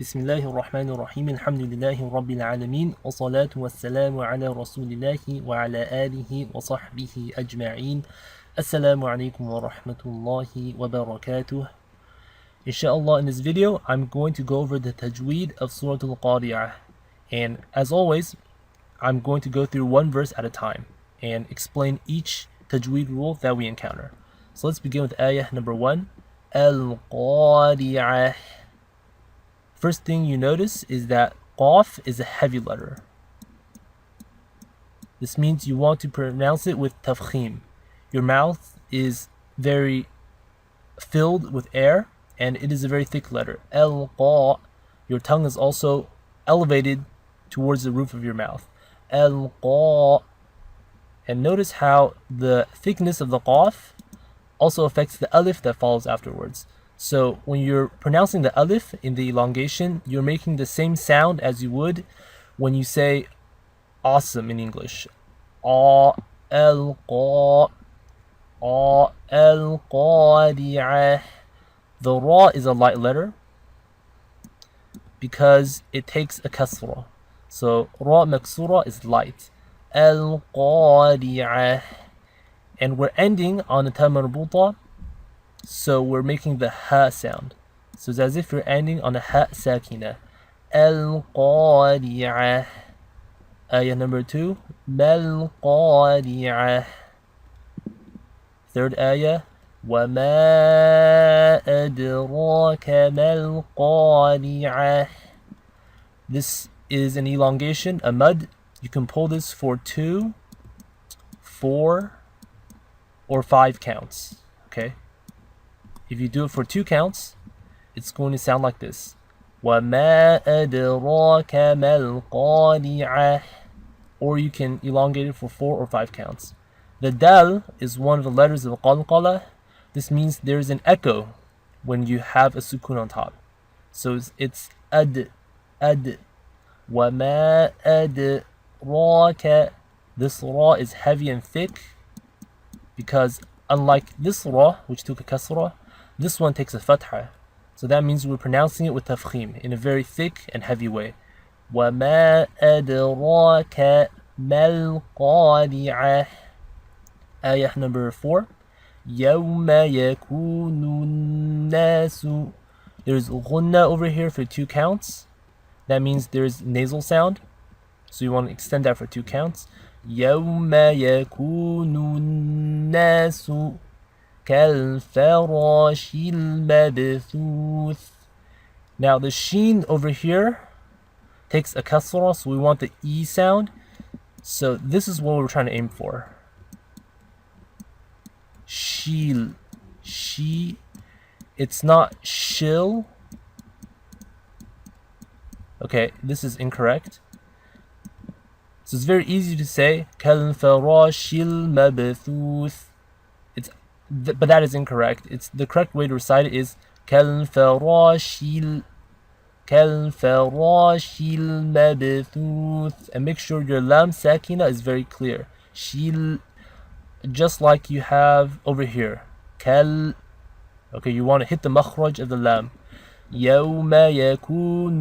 بسم الله الرحمن الرحيم الحمد لله رب العالمين والصلاة والسلام على رسول الله وعلى آله وصحبه أجمعين السلام عليكم ورحمة الله وبركاته. Inshallah, in this video I'm going to go over the tajweed of Surah Al-Qaria, and as always I'm going to go through one verse at a time and explain each tajweed rule that we encounter. So let's begin with ayah number 1, Al-Qari'ah. First thing you notice is that qaf is a heavy letter. This means you want to pronounce it with tafkhim. Your mouth is very filled with air and it is a very thick letter. Al-qa. Your tongue is also elevated towards the roof of your mouth. Al-qa. And notice how the thickness of the qaf also affects the alif that follows afterwards. So when you're pronouncing the alif in the elongation, you're making the same sound as you would when you say awesome in English. Al-qa, al-qari'ah. The ra is a light letter because it takes a kasra. So ra maksura is light. Al-qari'ah. And we're ending on a ta marbuta, so we're making the ha sound. So it's as if you're ending on a ha sakina. Al-Qari'ah. Ayah number 2. Mal-Qari'ah. Third ayah. وَمَا أَدْرَاكَ مَا-الْقَارِعَةُ. This is an elongation, a mud. You can pull this for 2, 4, or 5 counts. Okay? If you do it for 2 counts, it's going to sound like this. وَمَا أَدْرَاكَ مَا الْقَارِعَةُ. Or you can elongate it for 4 or 5 counts. The dal is one of the letters of qalqala. This means there is an echo when you have a sukun on top. So it's ad, ad. وَمَا أَدْرَاكَ. This ra is heavy and thick because unlike this ra, which took a kasra, this one takes a fatha. So that means we're pronouncing it with tafkhim in a very thick and heavy way. وَمَا أَدْرَاكَ مَا الْقَارِعَةُ. Ayah number 4. يَوْمَ يَكُونُ النَّاسُ. There's ghunna over here for 2 counts. That means there's nasal sound. So you want to extend that for 2 counts. يَوْمَ يَكُونُ النَّاسُ كَالْفَرَاشِ الْمَبْثُوثِ. Now the sheen over here takes a kasra, so we want the E sound. So this is what we're trying to aim for. Shil. She. It's not shil. Okay, this is incorrect. So it's very easy to say كَالْفَرَاشِ الْمَبْثُوثِ. But that is incorrect. The correct way to recite it is كَالْفَرَاشِ الْمَبْثُوثِ. And make sure your lam sakina is very clear. Shil, just like you have over here. Kal. Okay, you want to hit the makhraj of the lam. يَوْمَ يَكُونُ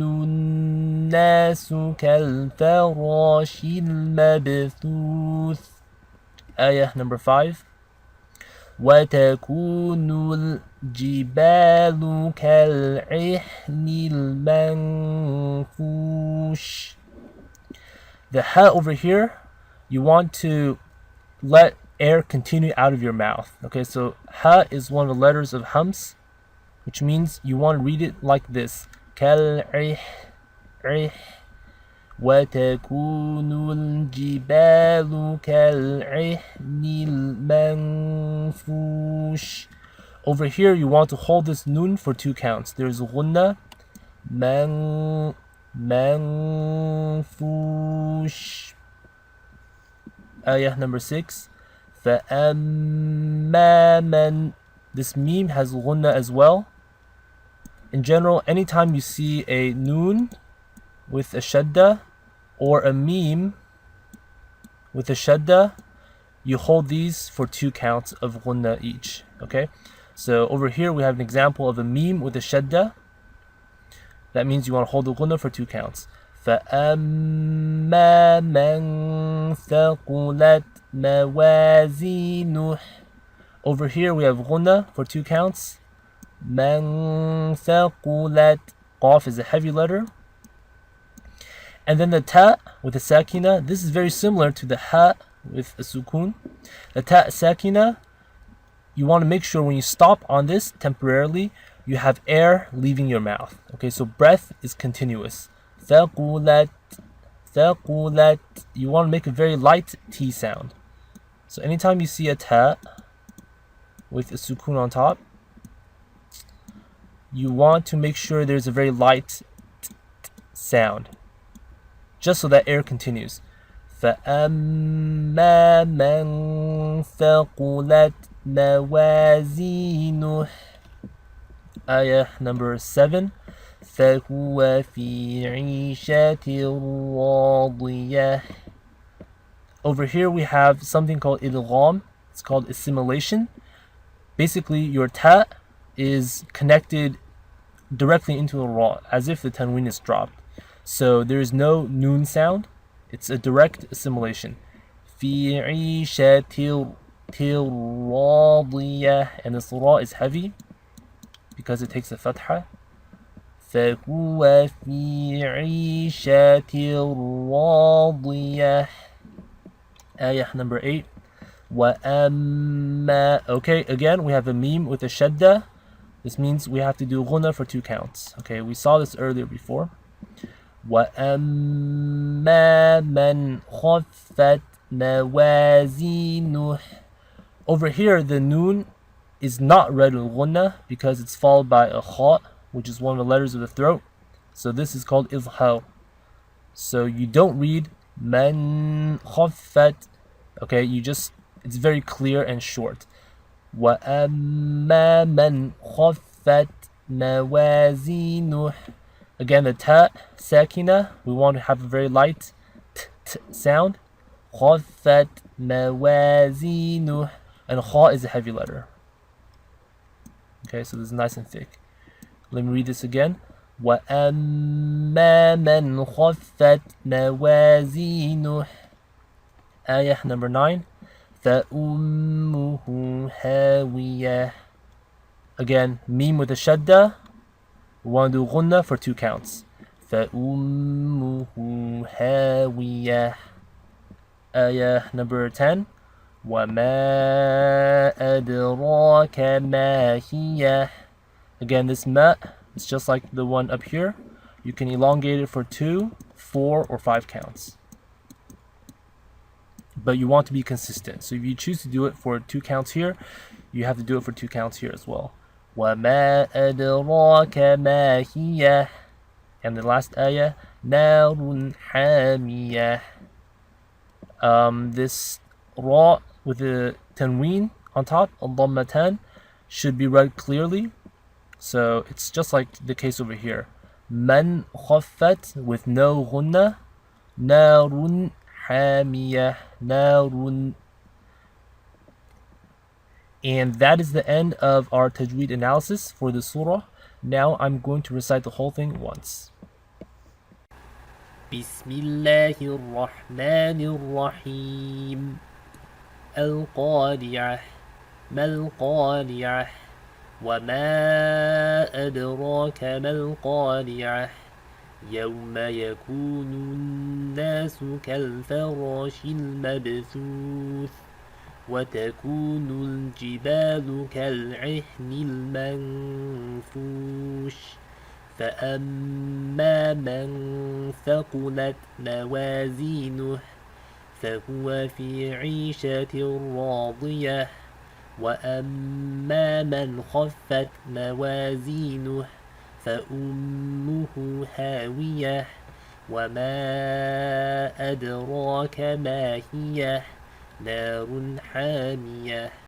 النَّاسُ كَالْفَرَاشِ الْمَبْثُوثِ. Ayah number 5. وَتَكُونُ الْجِبَالُ كَالْعِهْنِ الْمَنْفُوشِ. The ha over here, you want to let air continue out of your mouth. Okay, so ha is one of the letters of hams, which means you want to read it like this. كَالْعِهْ عِهْ. وَتَكُونُ الْجِبَالُ كَالْعِهْنِ الْمَنْفُوشِ. Over here, you want to hold this nun for 2 counts. There's ghunna, manfush. Ayah number 6. فَأَمَّا مَنْ. This meme has ghunna as well. In general, anytime you see a noon with a shadda or a meme with a shadda, you hold these for 2 counts of ghunna each. Okay, so over here we have an example of a meme with a shadda. that means you want to hold the ghunna for 2 counts. فَأَمَّا مَنْ ثَقُلَتْ مَوَازِينُهُ. Over here we have ghunna for 2 counts. مَنْ ثَقُلَتْ. Qaf is a heavy letter. And then the ta with the sakina, this is very similar to the ha with a sukun. The ta sakina, you want to make sure when you stop on this temporarily, you have air leaving your mouth. Okay, so breath is continuous. ثَقُلَتْ, ثَقُلَتْ. You want to make a very light T sound. So anytime you see a ta with a sukun on top, you want to make sure there's a very light sound, just so that air continues. فَأَمَّا مَنْ ثَقُلَتْ مَوَازِينُهُ. Ayah number 7. فَهُوَ فِي عِيشَةٍ رَاضِيَةٍ. Over here we have something called idgham. It's called assimilation. Basically your ta is connected directly into the ra, as if the tanween is dropped. So there is no noon sound. It's a direct assimilation. فِي عِيشَةٍ رَاضِيَةٍ. And this ra is heavy because it takes a fatha. فَهُوَ فِي عِيشَةٍ رَاضِيَةٍ. Ayah number 8. وَأَمَّا. Okay, again we have a meme with a shadda. This means we have to do ghunna for 2 counts. Okay, we saw this earlier before. وَأَمَّا مَنْ خَفَّتْ مَوَازِينُهُ. Over here, the noon is not read with ghunna because it's followed by a kha, which is one of the letters of the throat. So this is called izhar. So you don't read man khaffat. Okay, it's very clear and short. وَأَمَّا مَنْ خَفَّتْ مَوَازِينُهُ. Again, the ta sakina, we want to have a very light t sound. خَفَّتْ مَوَازِينُهُ. And kha is a heavy letter. Okay, so this is nice and thick. Let me read this again. وَأَمَّا مَنْ خَفَّتْ مَوَازِينُهُ. Ayah number 9. فَأُمُّهُ هَاوِيَةٌ. Again, meme with a shadda. We want to do ghunna for 2 counts. فَأُمُّهُ هَاوِيَةٌ. Ayah number 10. وَمَا أَدْرَاكَ مَا هِيَهْ. Again, this ma is just like the one up here. You can elongate it for 2, 4, or 5 counts. But you want to be consistent. So if you choose to do it for 2 counts here, you have to do it for 2 counts here as well. وَمَا أَدْرَاكَ مَا هِيَهْ. And the last ayah, نَارٌ حَامِيَةٌ. This ra with the tanween on top, al-dhammatan, should be read clearly. So it's just like the case over here. Man khaffat with no ghunna. Narun hamiyah. Narun. And that is the end of our tajweed analysis for the surah. Now I'm going to recite the whole thing once. Bismillahir Rahmanir Rahim. Al-Qari'ah. Mal-Qari'ah. وَمَا أَدْرَاكَ مَا الْقَارِعَةُ يَوْمَ يَكُونُ النَّاسُ كَالْفَرَاشِ الْمَبْثُوثِ وَتَكُونُ الْجِبَالُ كَالْعِهْنِ الْمَنفُوشِ فَأَمَّا مَنْ ثَقُلَتْ مَوَازِينُهُ فَهُوَ فِي عِيشَةٍ رَاضِيَةٍ وَأَمَّا مَنْ خَفَّتْ مَوَازِينُهُ فَأُمُّهُ هَاوِيَةٌ وَمَا أَدْرَاكَ مَا هِيَهْ نَارٌ حَامِيَةٌ